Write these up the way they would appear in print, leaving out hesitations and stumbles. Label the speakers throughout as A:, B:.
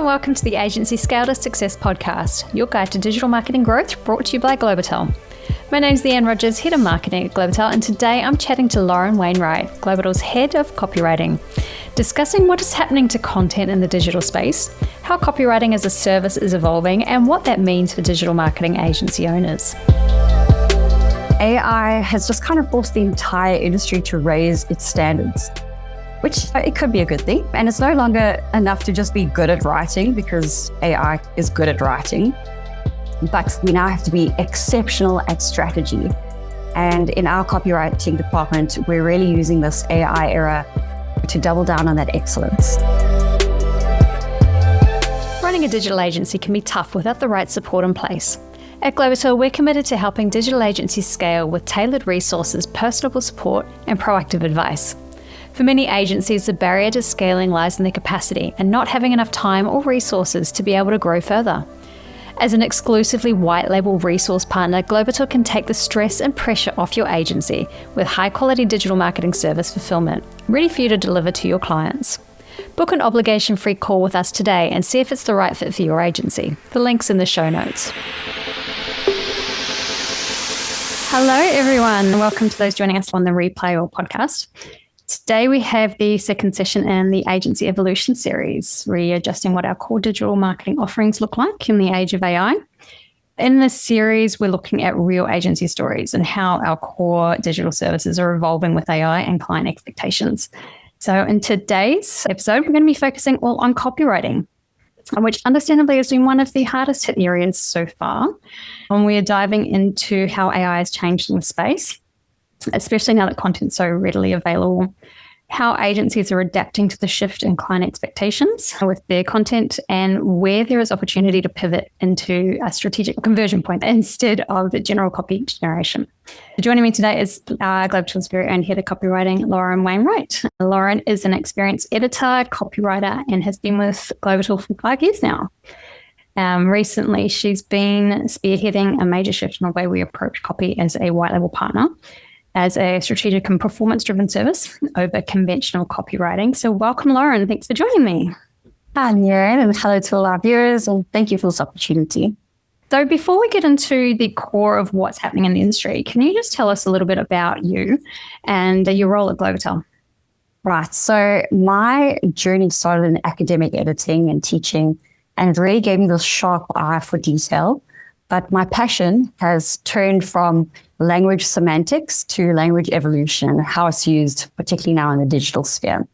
A: and welcome to the Agency Scale to Success podcast, your guide to digital marketing growth, brought to you by Globital. My name's Leanne Rogers, Head of Marketing at Globital, and today I'm chatting to Lauren Wainwright, Globital's Head of Copywriting, discussing what is happening to content in the digital space, how copywriting as a service is evolving, and what that means for digital marketing agency owners.
B: AI has just kind of forced the entire industry to raise its standards, which it could be a good thing. And it's no longer enough to just be good at writing, because AI is good at writing, but we now have to be exceptional at strategy. And in our copywriting department, we're really using this AI era to double down on that excellence.
A: Running a digital agency can be tough without the right support in place. At Globital, we're committed to helping digital agencies scale with tailored resources, personable support, and proactive advice. For many agencies, the barrier to scaling lies in their capacity and not having enough time or resources to be able to grow further. As an exclusively white label resource partner, Globital can take the stress and pressure off your agency with high-quality digital marketing service fulfillment, ready for you to deliver to your clients. Book an obligation-free call with us today and see if it's the right fit for your agency. The link's in the show notes. Hello, everyone, and welcome to those joining us on the replay or podcast. Today we have the second session in the Agency Evolution series, readjusting what our core digital marketing offerings look like in the age of AI. In this series, we're looking at real agency stories and how our core digital services are evolving with AI and client expectations. So in today's episode, we're going to be focusing all on copywriting, which understandably has been one of the hardest hit areas so far. And we are diving into how AI has changed in the space, especially now that content's so readily available, how agencies are adapting to the shift in client expectations with their content, and where there is opportunity to pivot into a strategic conversion point instead of the general copy generation. Joining me today is Globital's very own Head of Copywriting, Lauren Wainwright. Lauren is an experienced editor, copywriter, and has been with Globital for 5 years now. Recently, she's been spearheading a major shift in the way we approach copy as a white label partner, as a strategic and performance-driven service over conventional copywriting. So welcome, Lauren. Thanks for joining me.
B: Hi, Leanne, and hello to all our viewers, and thank you for this opportunity.
A: So before we get into the core of what's happening in the industry, can you just tell us a little bit about you and your role at Globital?
B: Right. So my journey started in academic editing and teaching, and it really gave me this sharp eye for detail. But my passion has turned from language semantics to language evolution, how it's used, particularly now in the digital sphere.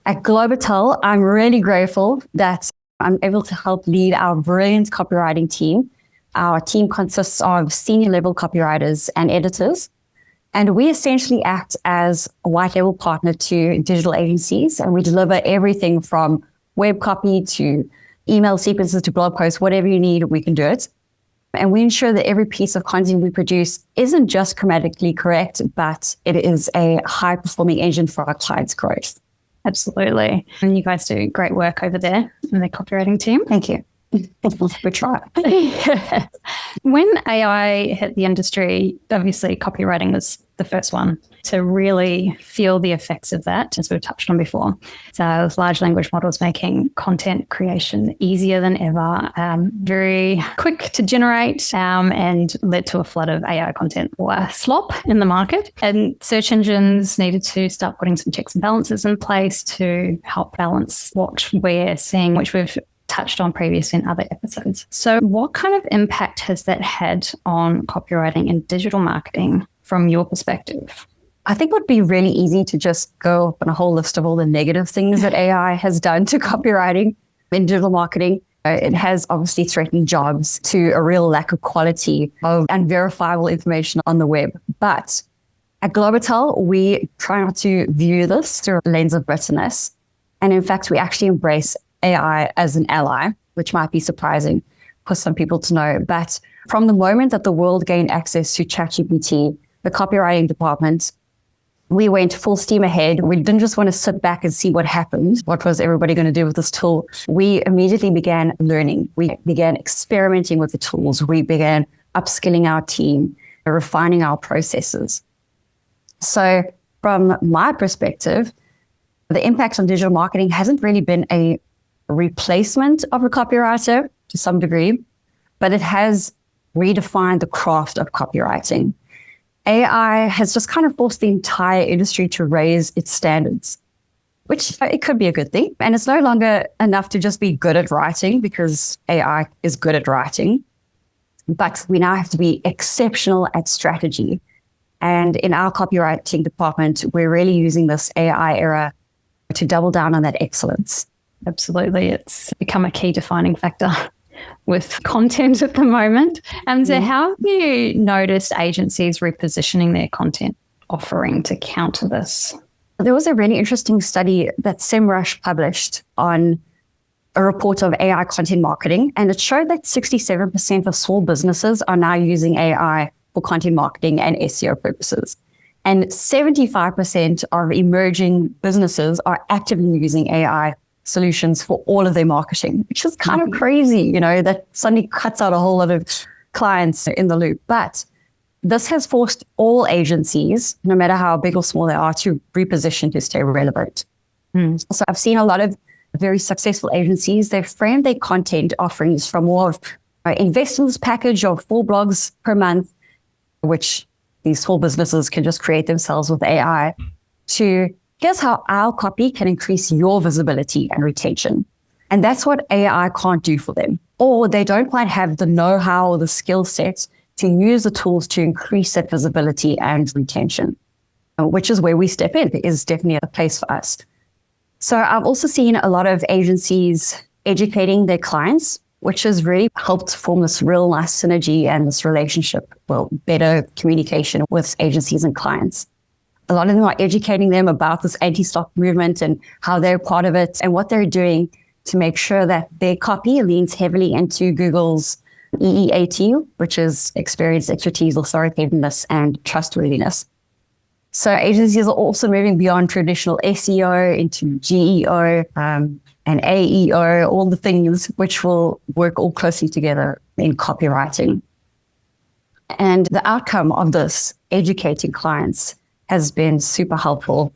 B: At Globital, I'm really grateful that I'm able to help lead our brilliant copywriting team. Our team consists of senior level copywriters and editors, and we essentially act as a white label partner to digital agencies, and we deliver everything from web copy to email sequences to blog posts, whatever you need, we can do it. And we ensure that every piece of content we produce isn't just grammatically correct, but it is a high-performing engine for our clients' growth.
A: Absolutely. And you guys do great work over there in the copywriting team.
B: Thank you. We try.
A: When AI hit the industry, obviously copywriting was the first one to really feel the effects of that, as we've touched on before. So large language models making content creation easier than ever, very quick to generate, and led to a flood of AI content or slop in the market. And search engines needed to start putting some checks and balances in place to help balance what we're seeing, which we've touched on previously in other episodes. So what kind of impact has that had on copywriting and digital marketing from your perspective?
B: I think it would be really easy to just go up on a whole list of all the negative things that AI has done to copywriting in digital marketing. It has obviously threatened jobs to a real lack of quality of unverifiable information on the web. But at Globital, we try not to view this through a lens of bitterness. And in fact, we actually embrace AI as an ally, which might be surprising for some people to know. But from the moment that the world gained access to ChatGPT, the copywriting department, we went full steam ahead. We didn't just want to sit back and see what happened. What was everybody going to do with this tool? We immediately began learning. We began experimenting with the tools. We began upskilling our team, refining our processes. So from my perspective, the impact on digital marketing hasn't really been a replacement of a copywriter to some degree, but it has redefined the craft of copywriting. AI has just kind of forced the entire industry to raise its standards, which it could be a good thing. And it's no longer enough to just be good at writing because AI is good at writing, but we now have to be exceptional at strategy. And in our copywriting department, we're really using this AI era to double down on that excellence.
A: Absolutely. It's become a key defining factor with content at the moment. And so how have you noticed agencies repositioning their content offering to counter this?
B: There was a really interesting study that SEMrush published on a report of AI content marketing, and it showed that 67% of small businesses are now using AI for content marketing and SEO purposes. And 75% of emerging businesses are actively using AI solutions for all of their marketing, which is kind of crazy, that suddenly cuts out a whole lot of clients in the loop. But this has forced all agencies, no matter how big or small they are, to reposition to stay relevant. So I've seen a lot of very successful agencies, they frame their content offerings from more of an investments package of 4 blogs per month, which these small businesses can just create themselves with AI, to here's how our copy can increase your visibility and retention. And that's what AI can't do for them. Or they don't quite have the know-how or the skill sets to use the tools to increase that visibility and retention, which is where we step in. It is definitely a place for us. So I've also seen a lot of agencies educating their clients, which has really helped form this real nice synergy and this relationship, better communication with agencies and clients. A lot of them are educating them about this anti-stock movement and how they're part of it and what they're doing to make sure that their copy leans heavily into Google's EEAT, which is experience, expertise, authoritativeness, and trustworthiness. So agencies are also moving beyond traditional SEO into GEO and AEO, all the things which will work all closely together in copywriting. And the outcome of this, educating clients, has been super helpful.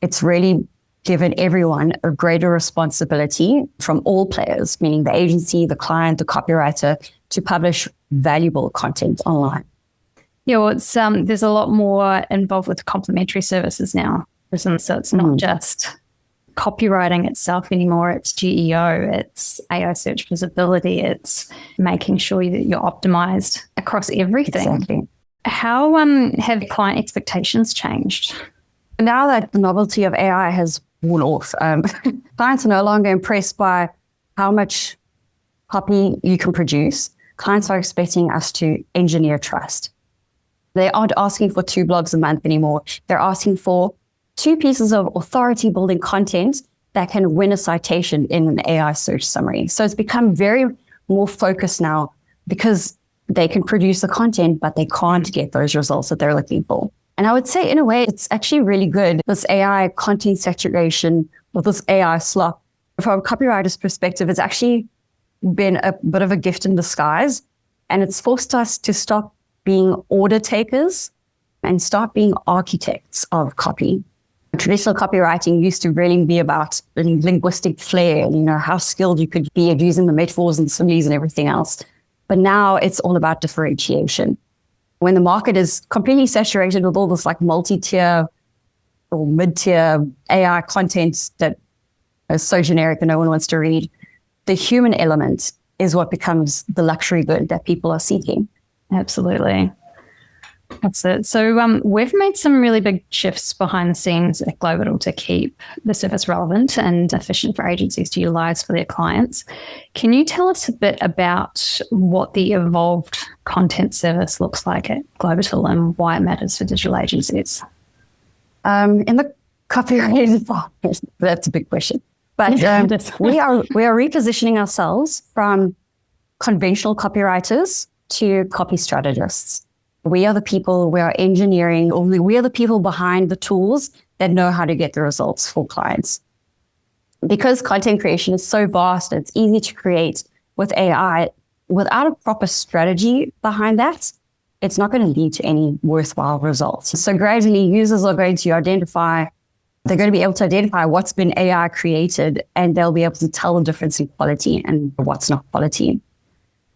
B: It's really given everyone a greater responsibility from all players, meaning the agency, the client, the copywriter, to publish valuable content online.
A: Yeah, well, there's a lot more involved with complementary services now. So it's not just copywriting itself anymore. It's GEO, it's AI search visibility, it's making sure that you're optimized across everything.
B: Exactly.
A: How have client expectations changed?
B: Now that the novelty of AI has worn off, clients are no longer impressed by how much copy you can produce. Clients are expecting us to engineer trust. They aren't asking for 2 blogs a month anymore. They're asking for 2 pieces of authority-building content that can win a citation in an AI search summary. So it's become very more focused now because they can produce the content, but they can't get those results that they're looking for. And I would say, in a way, it's actually really good, this AI content saturation or this AI slop. From a copywriter's perspective, it's actually been a bit of a gift in disguise, and it's forced us to stop being order takers and start being architects of copy. Traditional copywriting used to really be about linguistic flair, how skilled you could be at using the metaphors and similes and everything else. But now it's all about differentiation. When the market is completely saturated with all this multi-tier or mid-tier AI content that is so generic that no one wants to read, the human element is what becomes the luxury good that people are seeking.
A: Absolutely. That's it. So we've made some really big shifts behind the scenes at Globital to keep the service relevant and efficient for agencies to utilize for their clients. Can you tell us a bit about what the evolved content service looks like at Globital and why it matters for digital agencies?
B: In the copywriting department, that's a big question. But we are repositioning ourselves from conventional copywriters to copy strategists. We are the people, we are engineering, or we are the people behind the tools that know how to get the results for clients. Because content creation is so vast, it's easy to create with AI. Without a proper strategy behind that, it's not going to lead to any worthwhile results. So gradually, users are going to identify They're going to be able to identify what's been AI created, and they'll be able to tell the difference in quality and what's not quality.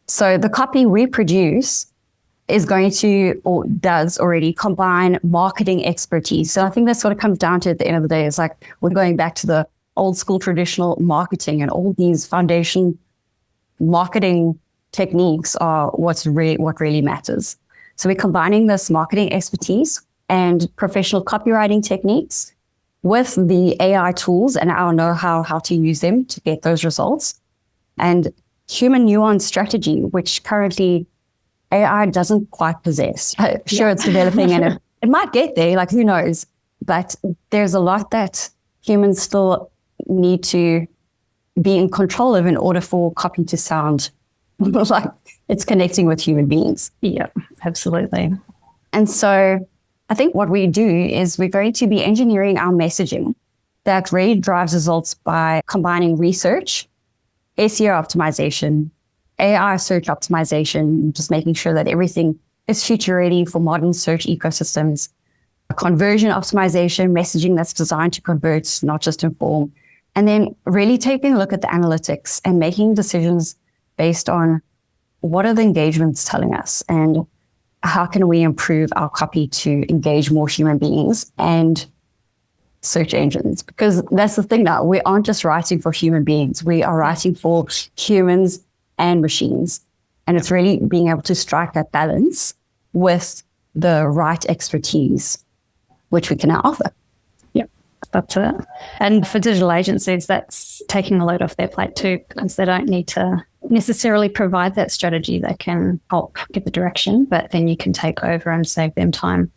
B: So the copy we produce is going to, or does already, combine marketing expertise. So I think that's what it comes down to at the end of the day. It's like we're going back to the old school traditional marketing, and all these foundation marketing techniques are what really matters. So we're combining this marketing expertise and professional copywriting techniques with the AI tools and our know-how how to use them to get those results, and human nuance strategy, which currently AI doesn't quite possess. Sure, it's developing and it might get there, like who knows, but there's a lot that humans still need to be in control of in order for copy to sound like it's connecting with human beings.
A: Yeah, absolutely.
B: And so I think what we do is we're going to be engineering our messaging that really drives results by combining research, SEO optimization, AI search optimization, just making sure that everything is future ready for modern search ecosystems, conversion optimization, messaging that's designed to convert, not just inform, and then really taking a look at the analytics and making decisions based on what are the engagements telling us and how can we improve our copy to engage more human beings and search engines? Because that's the thing now, we aren't just writing for human beings, we are writing for humans and machines. And it's really being able to strike that balance with the right expertise, which we can now offer.
A: Yep, that's it. And for digital agencies, that's taking a load off their plate too, because they don't need to necessarily provide that strategy. They can help give the direction, but then you can take over and save them time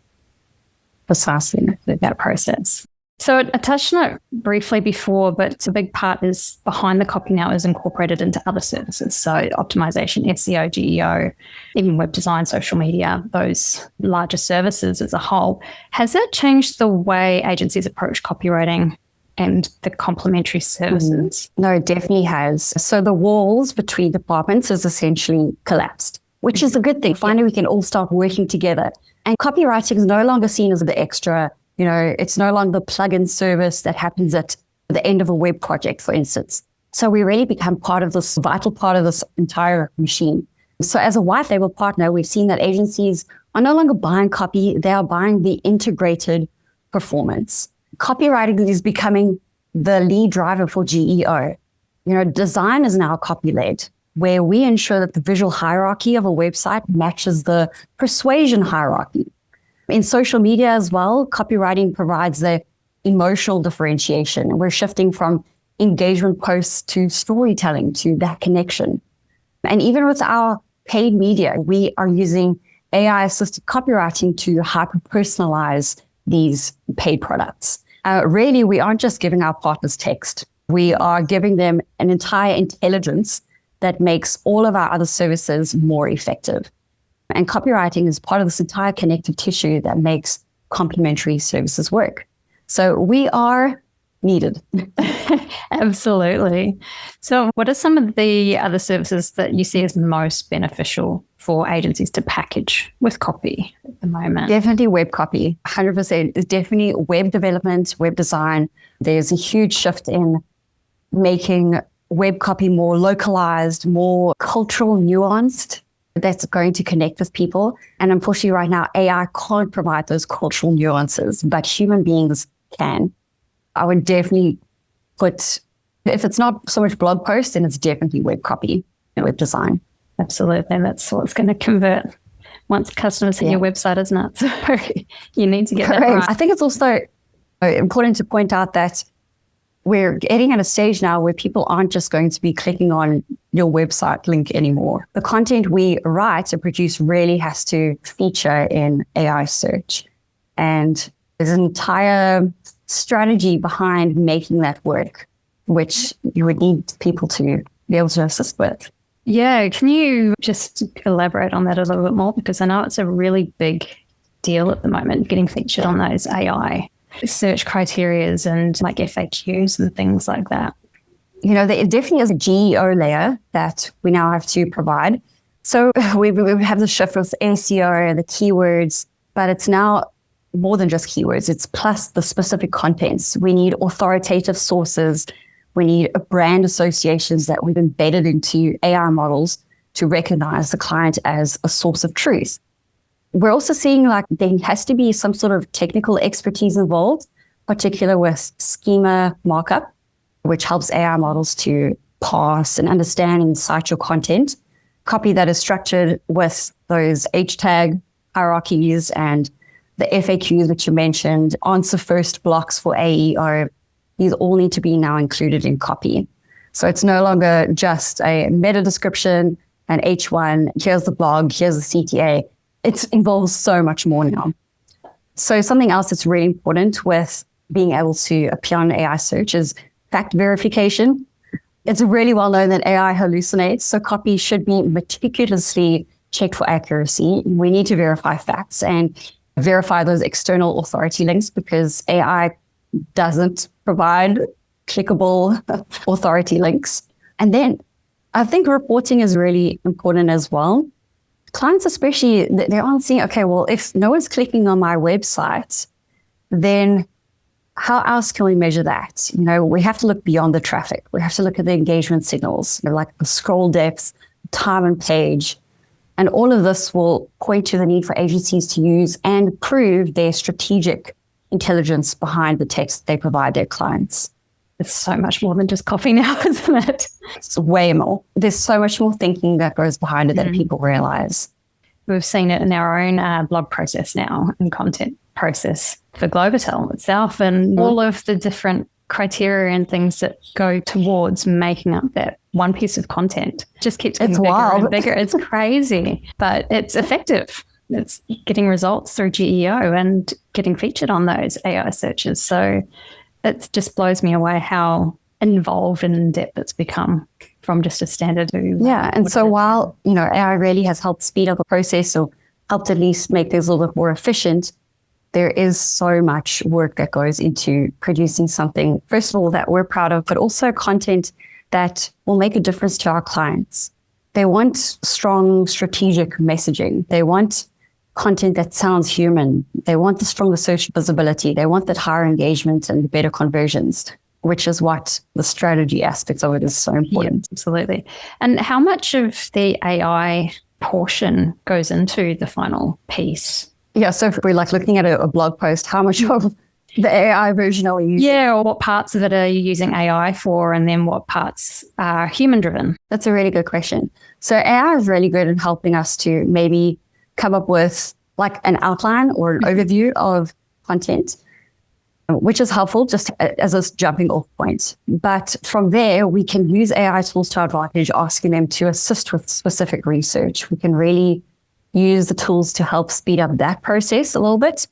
B: Precisely
A: with that process. So I touched on it briefly before, but a big part is behind the copy now is incorporated into other services. So optimization, SEO, GEO, even web design, social media, those larger services as a whole. Has that changed the way agencies approach copywriting and the complementary services?
B: No, it definitely has. So the walls between departments has essentially collapsed, which is a good thing. Finally, we can all start working together. And copywriting is no longer seen as the extra, it's no longer the plug-in service that happens at the end of a web project, for instance. So we really become part of this vital part of this entire machine. So as a white label partner, we've seen that agencies are no longer buying copy, they are buying the integrated performance. Copywriting is becoming the lead driver for GEO. Design is now copy-led, where we ensure that the visual hierarchy of a website matches the persuasion hierarchy. In social media as well, copywriting provides the emotional differentiation. We're shifting from engagement posts to storytelling, to that connection. And even with our paid media, we are using AI-assisted copywriting to hyper-personalize these paid products. Really, we aren't just giving our partners text. We are giving them an entire intelligence that makes all of our other services more effective. And copywriting is part of this entire connective tissue that makes complementary services work. So we are needed.
A: Absolutely. So what are some of the other services that you see as most beneficial for agencies to package with copy at the moment?
B: Definitely web copy, 100%. It's definitely web development, web design. There's a huge shift in making web copy more localized, more cultural nuanced. That's going to connect with people. And unfortunately right now, AI can't provide those cultural nuances, but human beings can. I would definitely put, if it's not so much blog post, then it's definitely web copy and web design.
A: Absolutely. And that's what's going to convert once customers hit your website, isn't it? So you need to get that right.
B: I think it's also important to point out that we're getting at a stage now where people aren't just going to be clicking on your website link anymore. The content we write and produce really has to feature in AI search. And there's an entire strategy behind making that work, which you would need people to be able to assist with.
A: Yeah, can you just elaborate on that a little bit more? Because I know it's a really big deal at the moment, getting featured on those AI search criterias and like FAQs and things like that.
B: There definitely is a GEO layer that we now have to provide. So we have the shift with SEO, the keywords, but it's now more than just keywords. It's plus the specific contents. We need authoritative sources. We need brand associations that we've embedded into AI models to recognize the client as a source of truth. We're also seeing like there has to be some sort of technical expertise involved, particularly with schema markup, which helps AI models to parse and understand and cite your content. Copy that is structured with those H tag hierarchies and the FAQs that you mentioned, answer first blocks for AEO. These all need to be now included in copy. So it's no longer just a meta description, an H1, here's the blog, here's the CTA. It involves so much more now. So something else that's really important with being able to appear on AI search is fact verification. It's really well known that AI hallucinates, so copy should be meticulously checked for accuracy. We need to verify facts and verify those external authority links because AI doesn't provide clickable authority links. And then I think reporting is really important as well. Clients especially, they're all seeing, okay, well, if no one's clicking on my website, then how else can we measure that? We have to look beyond the traffic. We have to look at the engagement signals, like the scroll depth, time on page. And all of this will point to the need for agencies to use and prove their strategic intelligence behind the text they provide their clients.
A: It's so much more than just copy now, isn't it?
B: It's way more. There's so much more thinking that goes behind it than people realize.
A: We've seen it in our own blog process now and content process for Globital itself and all of the different criteria and things that go towards making up that one piece of content. Just keeps getting bigger and bigger. It's crazy, but it's effective. It's getting results through GEO and getting featured on those AI searches. So it just blows me away how involved and in-depth it's become from just a standard.
B: Yeah, and so while, AI really has helped speed up the process or helped at least make things a little bit more efficient, there is so much work that goes into producing something, first of all, that we're proud of, but also content that will make a difference to our clients. They want strong strategic messaging. They want content that sounds human. They want the stronger search visibility. They want that higher engagement and the better conversions, which is what the strategy aspects of it is so important.
A: Yeah, absolutely. And how much of the AI portion goes into the final piece?
B: Yeah, so if we're like looking at a blog post, how much of the AI version are we using?
A: Yeah, or what parts of it are you using AI for, and then what parts are human-driven?
B: That's a really good question. So AI is really good at helping us to maybe come up with like an outline or an overview of content, which is helpful just as a jumping off point. But from there, we can use AI tools to our advantage, asking them to assist with specific research. We can really use the tools to help speed up that process a little bit.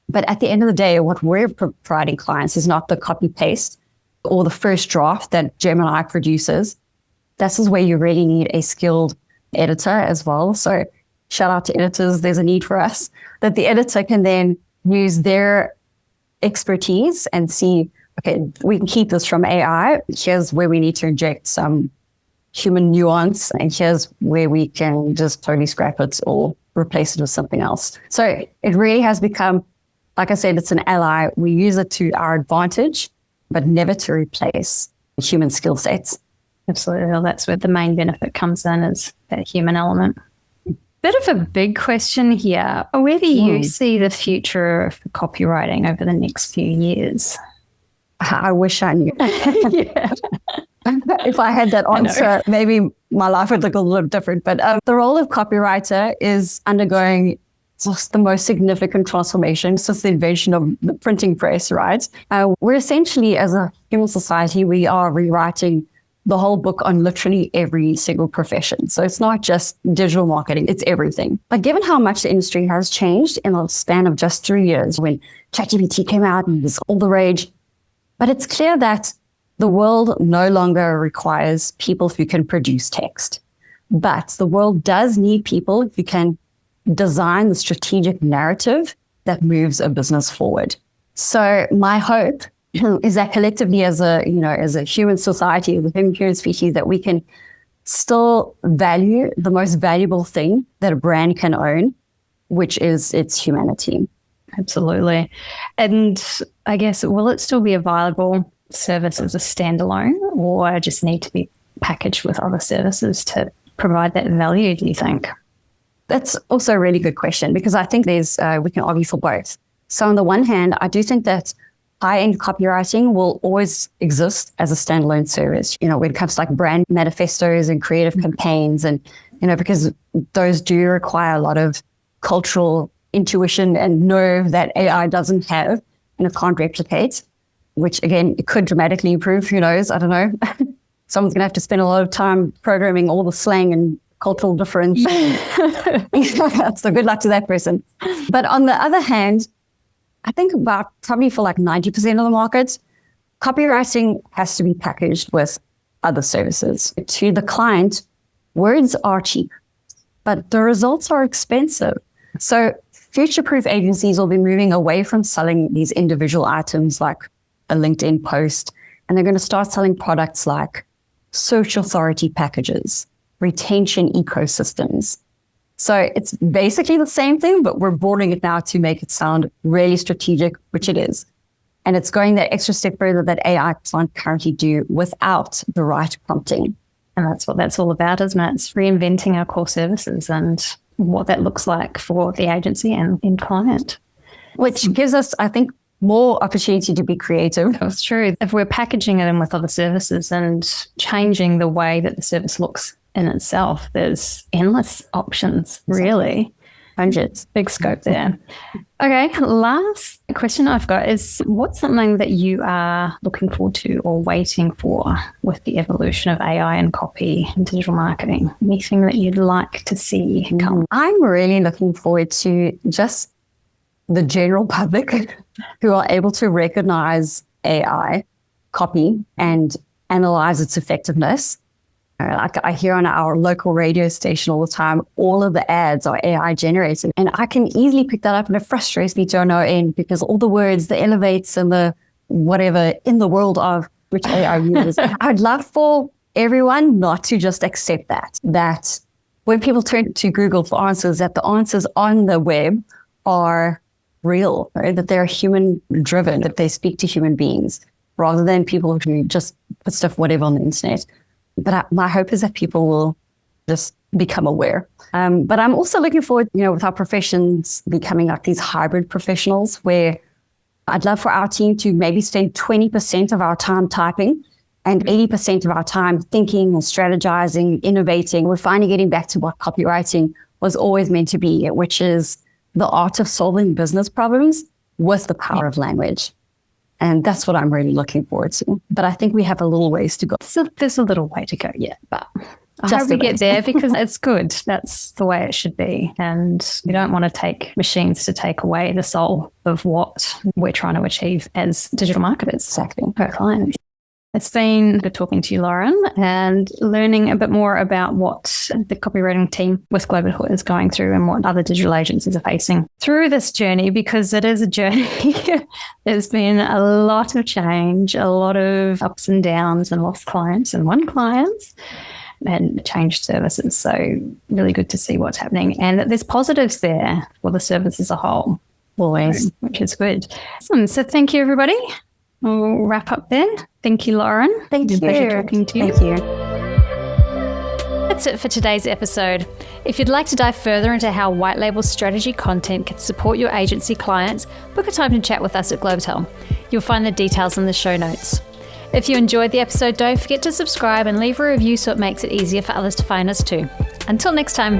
B: But at the end of the day, what we're providing clients is not the copy paste or the first draft that Gemini produces. This is where you really need a skilled editor as well. So shout out to editors. There's a need for us that the editor can then use their expertise and see, okay, we can keep this from AI. Here's where we need to inject some human nuance, and here's where we can just totally scrap it or replace it with something else. So it really has become, like I said, it's an ally. We use it to our advantage, but never to replace human skill sets.
A: Absolutely. Well, that's where the main benefit comes in, is that human element. Bit of a big question here. Where do you see the future of copywriting over the next few years?
B: I wish I knew. Yeah. If I had that answer, maybe my life would look a little different. But the role of copywriter is undergoing just the most significant transformation since the invention of the printing press, right? We're essentially, as a human society, we are rewriting the whole book on literally every single profession. So it's not just digital marketing, it's everything. But given how much the industry has changed in a span of just 3 years, when ChatGPT came out and it was all the rage, but it's clear that the world no longer requires people who can produce text, but the world does need people who can design the strategic narrative that moves a business forward. So my hope is that collectively as a human society, as a human species, that we can still value the most valuable thing that a brand can own, which is its humanity.
A: Absolutely. And I guess, will it still be a viable service as a standalone, or just need to be packaged with other services to provide that value, do you think?
B: That's also a really good question, because I think we can argue for both. So on the one hand, I do think that high-end copywriting will always exist as a standalone service, when it comes to like brand manifestos and creative campaigns, and, because those do require a lot of cultural intuition and nerve that AI doesn't have and it can't replicate, which again, it could dramatically improve. Who knows? I don't know. Someone's going to have to spend a lot of time programming all the slang and cultural difference. So good luck to that person. But on the other hand, I think about probably for like 90% of the market, copywriting has to be packaged with other services. To the client, words are cheap, but the results are expensive. So future-proof agencies will be moving away from selling these individual items like a LinkedIn post, and they're going to start selling products like search authority packages, retention ecosystems. So it's basically the same thing, but we're broadening it now to make it sound really strategic, which it is. And it's going that extra step further that AI can't currently do without the right prompting.
A: And that's what that's all about, isn't it? It's reinventing our core services and what that looks like for the agency and end client.
B: Which gives us, I think, more opportunity to be creative.
A: That's true. If we're packaging it in with other services and changing the way that the service looks in itself, there's endless options, really.
B: Hundreds.
A: Big scope there. Okay, last question I've got is, what's something that you are looking forward to or waiting for with the evolution of AI and copy and digital marketing? Anything that you'd like to see come?
B: I'm really looking forward to just the general public who are able to recognize AI copy and analyze its effectiveness. Like I hear on our local radio station all the time, all of the ads are AI generated. And I can easily pick that up, and it frustrates me to no end, because all the words, the elevates and the whatever in the world of which AI uses. I'd love for everyone not to just accept that when people turn to Google for answers, that the answers on the web are real, right? That they're human driven, that they speak to human beings rather than people who just put stuff whatever on the internet. But my hope is that people will just become aware. But I'm also looking forward, with our professions becoming like these hybrid professionals, where I'd love for our team to maybe spend 20% of our time typing and 80% of our time thinking or strategizing, innovating. We're finally getting back to what copywriting was always meant to be, which is the art of solving business problems with the power of language. And that's what I'm really looking forward to. But I think we have a little ways to go.
A: So there's a little way to go yet, but I hope we get there, because it's good. That's the way it should be. And we don't want to take machines to take away the soul of what we're trying to achieve as digital marketers.
B: Exactly.
A: Per client. It's been good talking to you, Lauren, and learning a bit more about what the copywriting team with Globital is going through and what other digital agencies are facing through this journey, because it is a journey. There's been a lot of change, a lot of ups and downs, and lost clients and won clients and changed services. So really good to see what's happening, and that there's positives there for the service as a whole.
B: Always.
A: Which is good. Awesome. So thank you, everybody. We'll wrap up then. Thank you, Lauren.
B: Thank you.
A: Pleasure talking to you.
B: Thank you.
A: That's it for today's episode. If you'd like to dive further into how white label strategy content can support your agency clients, book a time to chat with us at Globital. You'll find the details in the show notes. If you enjoyed the episode, don't forget to subscribe and leave a review so it makes it easier for others to find us too. Until next time.